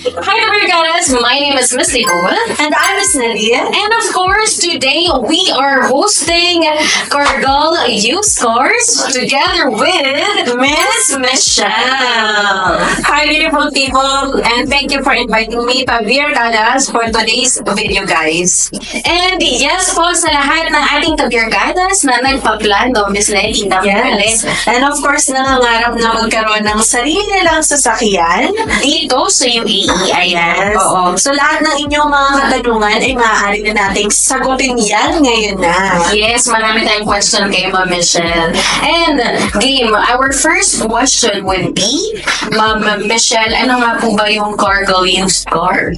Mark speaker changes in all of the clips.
Speaker 1: Hi there, guys. My name is Miss Nicole.
Speaker 2: And I'm Miss Nadia.
Speaker 1: And of course, today we are hosting Cargal Youth Scores together with
Speaker 2: Miss Michelle.
Speaker 3: Hi, beautiful people, and thank you for inviting me to Beer Galas for today's video, guys.
Speaker 1: And yes po sa lahat ng ating kabirgadas na nagpaplano, Miss Nelly,
Speaker 2: Yes. And of course, nangangarap na magkaroon ng sarili nilang sasakyan.
Speaker 1: dito sa UAE. Ayan.
Speaker 2: Oo. So lahat ng inyong mga katanungan ay maaari na nating sagutin yan ngayon na.
Speaker 1: Yes, marami tayong question kay Ma'am Michelle. And game, our first question would be, Ma'am Michelle, ano nga po ba yung Cargal Youth Score?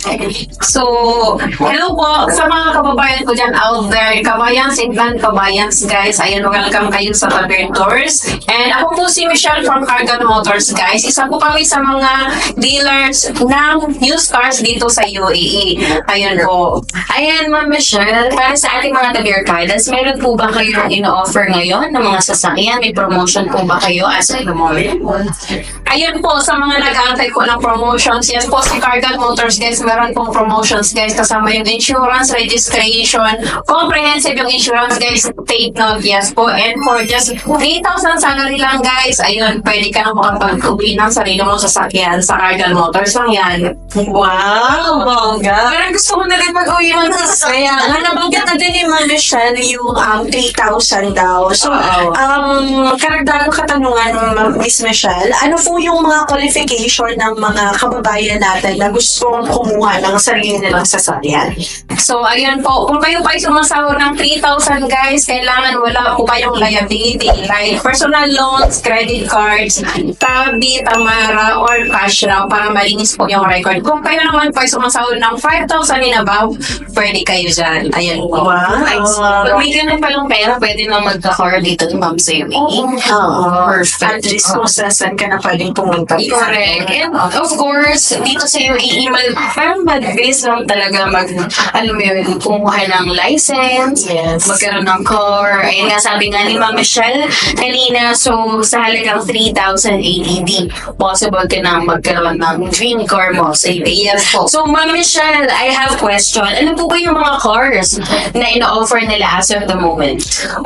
Speaker 3: So, hello po sa mga kababayan ko dyan out there. Kabayans, England, Kabayans, guys. Ayan, welcome kayo sa Tavern Tours. And ako po si Michelle from Cargal Motors, guys. Isa po kami sa mga dealers ng used cars dito sa UAE. Ayan po.
Speaker 1: Ayan, Ma'am Michelle, para sa ating mga kabirgadas, meron po ba kayong ino-offer ngayon ng mga sasakyan? May promotion po ba kayo as of the moment?
Speaker 3: Ayun po, sa mga nag-aantay ko ng promotions, yes po, si Cargal Motors, guys, meron pong promotions, guys, kasama yung insurance, registration, comprehensive yung insurance, guys, take note, yes po, and for just 3,000 salary lang, guys, ayun, pwede ka na makapag-uwi ng sarili mong sasakyan sa Cargal Motors lang yan.
Speaker 2: Wow, bongga.
Speaker 3: Parang gusto ko na rin mag-uwi ng
Speaker 2: Kaya nga, nabanggit na din ni Ma'am Michelle yung 3,000 daw. So, karagdagang katanungan, Miss Michelle, ano po yung mga qualification ng mga kababayan natin na gustong kumuha ng sarili nilang sasakyan?
Speaker 3: So, ayun po, kung kayo pa ay sumasahod ng 3,000, guys, kailangan wala po kayong liability like personal loans, credit cards, Tabi, Tamara, or cash raw para malinis po yung record. Kung kayo naman po ay sumasahod ng 5,000 in above, pwede kayo dyan. Ayun po.
Speaker 2: Wow.
Speaker 1: Pag may ganun palang pera, pwede na magka-car dito ni Ma'am sa UAE.
Speaker 2: At least kung saan ka na pwedeng pumunta.
Speaker 1: Correct. And of course, dito sa UAE, parang mabilis lang talaga alam mo yun, kumuha ng license,
Speaker 2: Yes.
Speaker 1: magkaroon ng car. Ayun nga, sabi nga ni Ma'am Michelle kanina, so sa halagang 3,000 AED, possible ka na magkaroon ng dream car mo sa UAE.
Speaker 3: Yes po.
Speaker 1: So, Ma'am Michelle, I have question. Ano po ba yung mga cars na ino-offer nila as of the moment?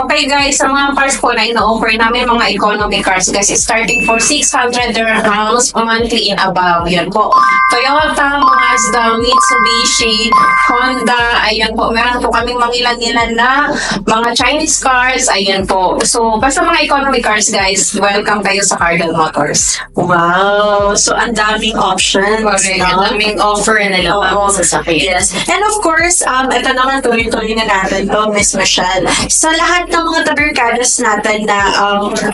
Speaker 3: Okay, guys, sa mga cars po na ino-offer namin, mga economy cars, guys, starting for 600 dirhams monthly and above. Yan po. Toyota, Mazda, Mitsubishi, Honda, ayan po. Meron po kaming mangilan-ilan na mga Chinese cars, ayan po. So, basta mga economy cars, guys, welcome kayo sa Cargal Motors.
Speaker 2: Wow. So, ang daming options.
Speaker 1: Correct.
Speaker 2: no?
Speaker 1: Ang daming offer nila
Speaker 2: Oo.
Speaker 1: sa sasakyan.
Speaker 2: Yes. And of course, ito naman tuloy-tuloy na natin to, Miss Michelle. Sa lahat ng mga taberkadas natin na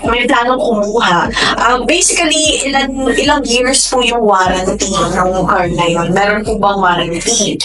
Speaker 2: may planong kumuha, basically, ilang years po yung warranty ng car na yun? Meron po bang warranty?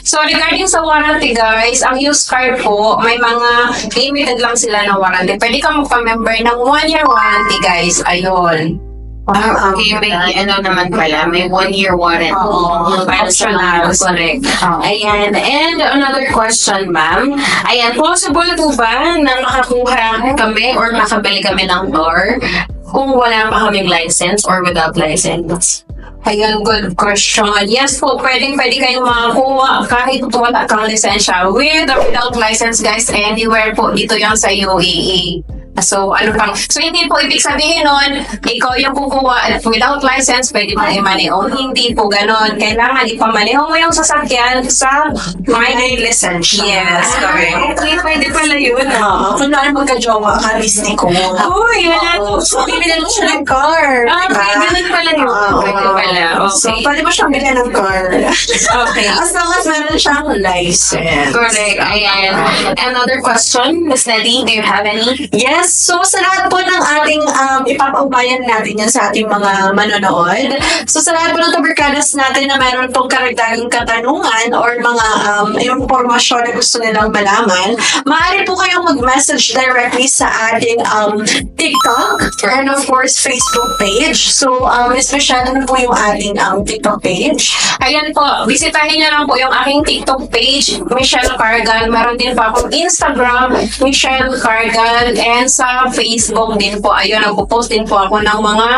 Speaker 3: So, regarding sa warranty, guys, ang used car po, may mga limited lang sila na warranty. Pwede ka magpa-member ng 1-year warranty, guys. Ayun.
Speaker 1: Okay, may ano naman pala, may 1-year warranty.
Speaker 2: Oo.
Speaker 1: Para sa mga correct. Ayan. And another question, ma'am. Ayan, possible po ba na makakuha kami or makabili kami ng car kung wala pa kaming license or without license?
Speaker 3: Ayan, good question. Yes po, pwede kayong makakuha kahit wala kang lisensya. With or without license, guys, anywhere po dito yan sa UAE. So, hindi po ibig sabihin nun, ikaw yung kukuha at without license, pwede mo i-maneho. Hindi po ganon. Kailangan ipamaneho mo yung sasakyan sa
Speaker 2: May lisensya.
Speaker 3: Yes, correct.
Speaker 1: Okay, pwede pala yun.
Speaker 2: Kung naman magka-jowa ka, Miss Nicole.
Speaker 1: Oh, yan.
Speaker 2: So, bibili mo siya ng car.
Speaker 1: Okay, ganun pala yun. Pwede pala.
Speaker 2: So,
Speaker 1: Okay.
Speaker 2: pwede mo siyang bilhin ng car.
Speaker 1: Okay.
Speaker 2: As long as meron siyang license.
Speaker 1: Correct. Ayan. Another question, Miss Nelly, do you have any?
Speaker 2: Yes, so sa lahat po ng ating ipapaubayan natin yan sa ating mga manonood. So sa lahat po ng taberkadas natin na meron pong karagdagang katanungan or mga impormasyon na gusto nilang malaman, maaari po kayong mag-message directly sa ating TikTok and of course Facebook page. So Miss Michelle, ano po yung ating TikTok page?
Speaker 3: Ayan po, bisitahin niyo lang po yung aking TikTok page, Michelle Cargal. Meron din po akong Instagram, Michelle Cargal. And sa sa Facebook din po. Ayun, nagpo-post din po ako ng mga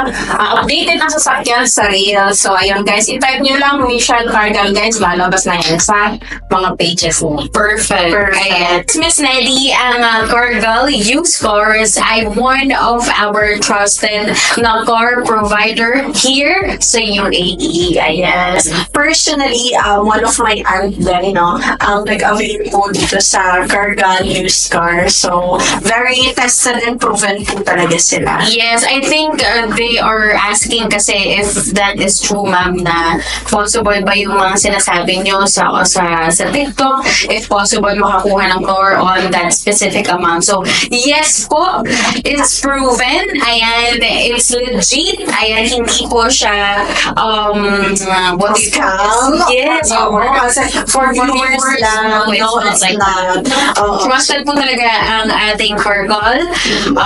Speaker 3: updated na sasakyan sa Reels. So, ayun guys, i-type nyo lang Michelle Cargal guys, lalabas na yan sa mga pages mo.
Speaker 1: Perfect. Ayan. Miss Nelly, ang Cargal used cars ay one of our trusted na car provider here sa UAE. Ayan.
Speaker 2: Personally, one of my aunt din, nag-avail po dito sa Cargal used car. So, very tested and proven po talaga sila.
Speaker 1: Yes, I think they are asking kasi if that is true, ma'am, na possible ba yung mga sinasabi nyo sa TikTok, if possible makakuha ng car on that specific amount. So, yes po, it's proven. Ayan, it's legit. Ayan, hindi po siya, what do you call it? Yes,
Speaker 2: Oo, kasi for viewers lang,
Speaker 1: no, it's
Speaker 2: it's
Speaker 1: like
Speaker 2: not. Oo.
Speaker 1: trusted po talaga ang ating Cargal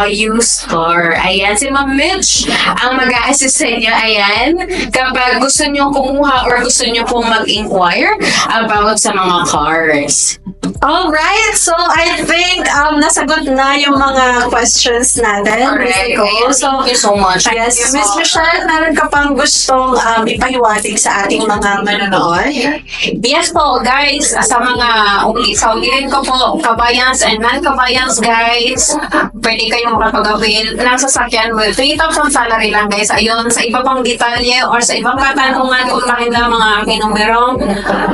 Speaker 1: used car. Ayan, si Ma'am Mitch ang mag-a-assist sa inyo. Ayan, kapag gusto nyo kumuha or gusto nyo pong mag-inquire about sa mga cars.
Speaker 2: Alright, so I think nasagot na yung mga questions natin.
Speaker 1: Correct.
Speaker 2: Go.
Speaker 1: Ayan,
Speaker 2: So,
Speaker 1: thank you so much.
Speaker 2: yes, Miss Michelle, meron ka pang gustong ipahiwatig sa ating mga manonood?
Speaker 3: Yes po, guys, sa ulitin ko po, kabayans and non-kabayans, guys, pwede kayong makapag-avail ng sasakyan with 3,000 salary lang, guys. Ayun, sa iba pang detalye or sa ibang katanungan, kontakin lang mga aking numerong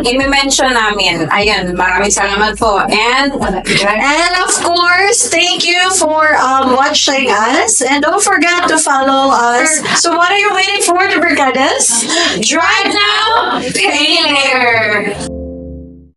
Speaker 3: i-mention namin. Ayun, maraming salamat po. And
Speaker 2: of course, thank you for watching us. And don't forget to follow us. So what are you waiting for, the Brigadas?
Speaker 1: Drive now, pay later.